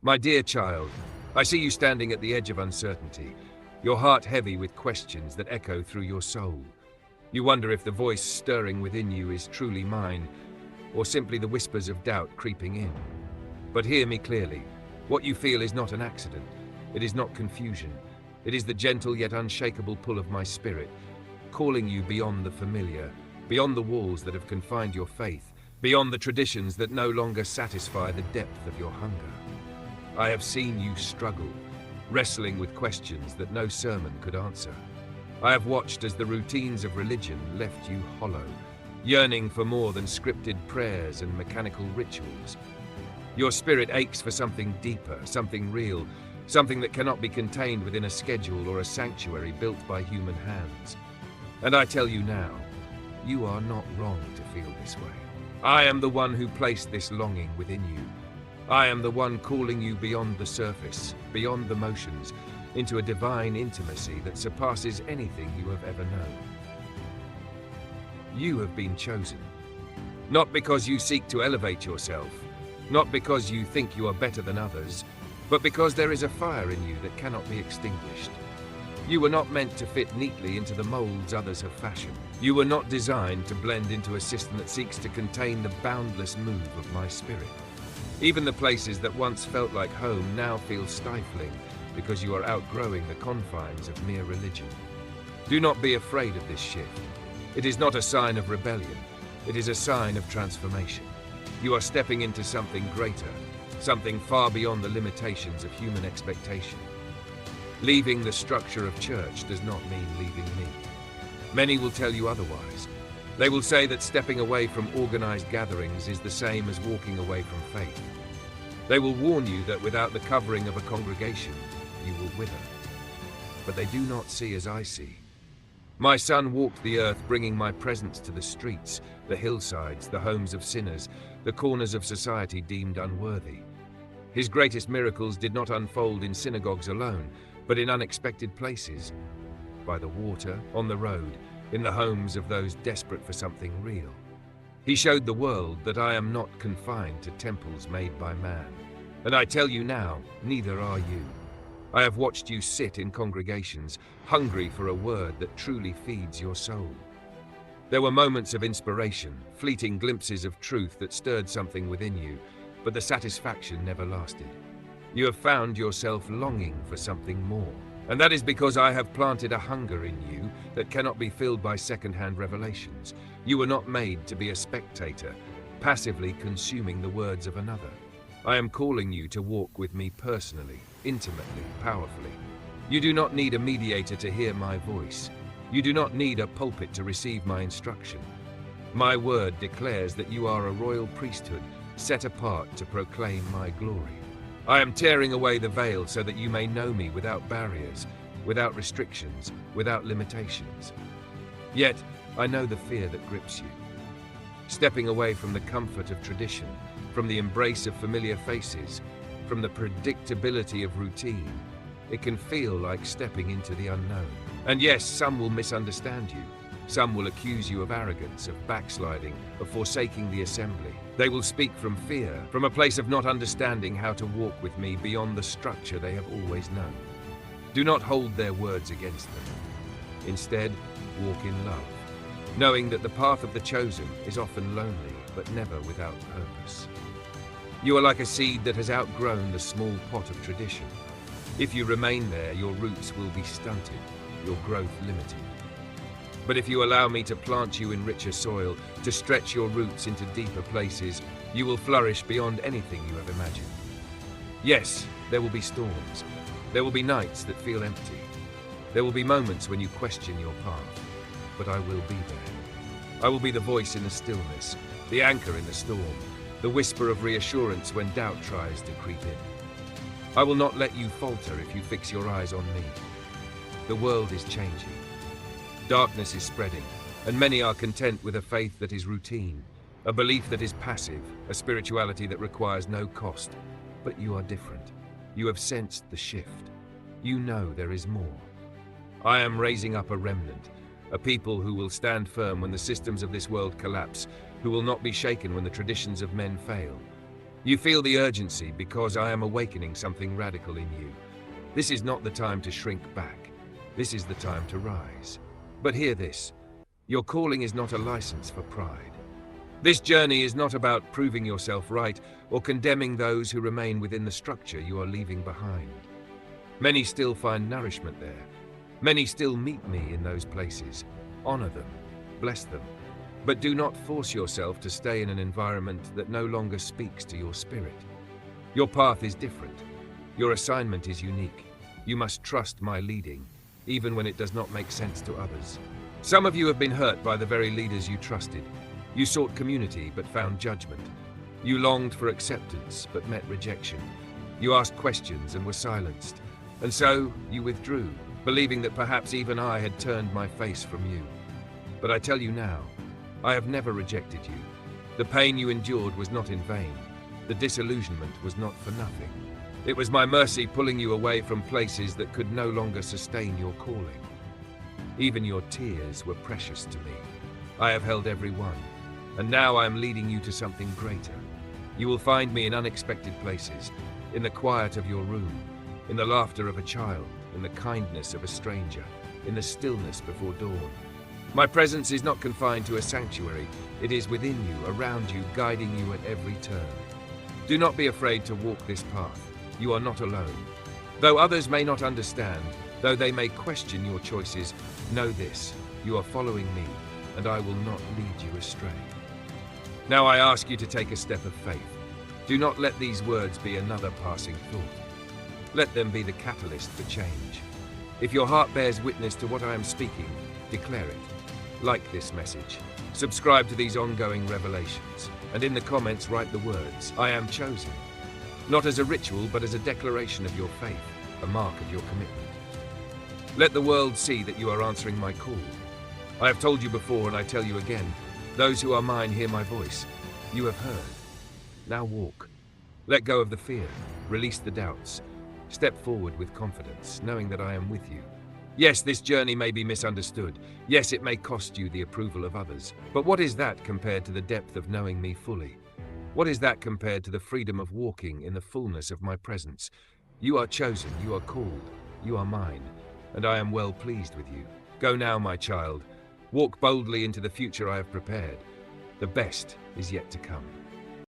My dear child, I see you standing at the edge of uncertainty, your heart heavy with questions that echo through your soul. You wonder if the voice stirring within you is truly mine, or simply the whispers of doubt creeping in. But hear me clearly. What you feel is not an accident. It is not confusion. It is the gentle yet unshakable pull of my spirit, calling you beyond the familiar, beyond the walls that have confined your faith, beyond the traditions that no longer satisfy the depth of your hunger. I have seen you struggle, wrestling with questions that no sermon could answer. I have watched as the routines of religion left you hollow, yearning for more than scripted prayers and mechanical rituals. Your spirit aches for something deeper, something real, something that cannot be contained within a schedule or a sanctuary built by human hands. And I tell you now, you are not wrong to feel this way. I am the one who placed this longing within you. I am the one calling you beyond the surface, beyond the motions, into a divine intimacy that surpasses anything you have ever known. You have been chosen. Not because you seek to elevate yourself, not because you think you are better than others, but because there is a fire in you that cannot be extinguished. You were not meant to fit neatly into the molds others have fashioned. You were not designed to blend into a system that seeks to contain the boundless move of my spirit. Even the places that once felt like home now feel stifling because you are outgrowing the confines of mere religion. Do not be afraid of this shift. It is not a sign of rebellion. It is a sign of transformation. You are stepping into something greater, something far beyond the limitations of human expectation. Leaving the structure of church does not mean leaving me. Many will tell you otherwise. They will say that stepping away from organized gatherings is the same as walking away from faith. They will warn you that without the covering of a congregation, you will wither. But they do not see as I see. My son walked the earth bringing my presence to the streets, the hillsides, the homes of sinners, the corners of society deemed unworthy. His greatest miracles did not unfold in synagogues alone, but in unexpected places. By the water, on the road, in the homes of those desperate for something real. He showed the world that I am not confined to temples made by man. And I tell you now, neither are you. I have watched you sit in congregations, hungry for a word that truly feeds your soul. There were moments of inspiration, fleeting glimpses of truth that stirred something within you, but the satisfaction never lasted. You have found yourself longing for something more. And that is because I have planted a hunger in you that cannot be filled by second-hand revelations. You were not made to be a spectator, passively consuming the words of another. I am calling you to walk with me personally, intimately, powerfully. You do not need a mediator to hear my voice. You do not need a pulpit to receive my instruction. My word declares that you are a royal priesthood, set apart to proclaim my glory. I am tearing away the veil so that you may know me without barriers, without restrictions, without limitations. Yet, I know the fear that grips you. Stepping away from the comfort of tradition, from the embrace of familiar faces, from the predictability of routine, it can feel like stepping into the unknown. And yes, some will misunderstand you. Some will accuse you of arrogance, of backsliding, of forsaking the assembly. They will speak from fear, from a place of not understanding how to walk with me beyond the structure they have always known. Do not hold their words against them. Instead, walk in love, knowing that the path of the chosen is often lonely, but never without purpose. You are like a seed that has outgrown the small pot of tradition. If you remain there, your roots will be stunted, your growth limited. But if you allow me to plant you in richer soil, to stretch your roots into deeper places, you will flourish beyond anything you have imagined. Yes, there will be storms. There will be nights that feel empty. There will be moments when you question your path. But I will be there. I will be the voice in the stillness, the anchor in the storm, the whisper of reassurance when doubt tries to creep in. I will not let you falter if you fix your eyes on me. The world is changing. Darkness is spreading, and many are content with a faith that is routine, a belief that is passive, a spirituality that requires no cost. But you are different. You have sensed the shift. You know there is more. I am raising up a remnant, a people who will stand firm when the systems of this world collapse, who will not be shaken when the traditions of men fail. You feel the urgency because I am awakening something radical in you. This is not the time to shrink back. This is the time to rise. But hear this. Your calling is not a license for pride. This journey is not about proving yourself right or condemning those who remain within the structure you are leaving behind. Many still find nourishment there. Many still meet me in those places. Honor them. Bless them. But do not force yourself to stay in an environment that no longer speaks to your spirit. Your path is different. Your assignment is unique. You must trust my leading, even when it does not make sense to others. Some of you have been hurt by the very leaders you trusted. You sought community but found judgment. You longed for acceptance but met rejection. You asked questions and were silenced. And so you withdrew, believing that perhaps even I had turned my face from you. But I tell you now, I have never rejected you. The pain you endured was not in vain. The disillusionment was not for nothing. It was my mercy pulling you away from places that could no longer sustain your calling. Even your tears were precious to me. I have held every one, and now I am leading you to something greater. You will find me in unexpected places, in the quiet of your room, in the laughter of a child, in the kindness of a stranger, in the stillness before dawn. My presence is not confined to a sanctuary. It is within you, around you, guiding you at every turn. Do not be afraid to walk this path. You are not alone. Though others may not understand, though they may question your choices, know this: you are following me, and I will not lead you astray. Now I ask you to take a step of faith. Do not let these words be another passing thought. Let them be the catalyst for change. If your heart bears witness to what I am speaking, declare it. Like this message, subscribe to these ongoing revelations, and in the comments write the words, "I am chosen." Not as a ritual, but as a declaration of your faith, a mark of your commitment. Let the world see that you are answering my call. I have told you before, and I tell you again, those who are mine hear my voice. You have heard. Now walk. Let go of the fear. Release the doubts. Step forward with confidence, knowing that I am with you. Yes, this journey may be misunderstood. Yes, it may cost you the approval of others. But what is that compared to the depth of knowing me fully? What is that compared to the freedom of walking in the fullness of my presence? You are chosen, you are called, you are mine, and I am well pleased with you. Go now, my child. Walk boldly into the future I have prepared. The best is yet to come.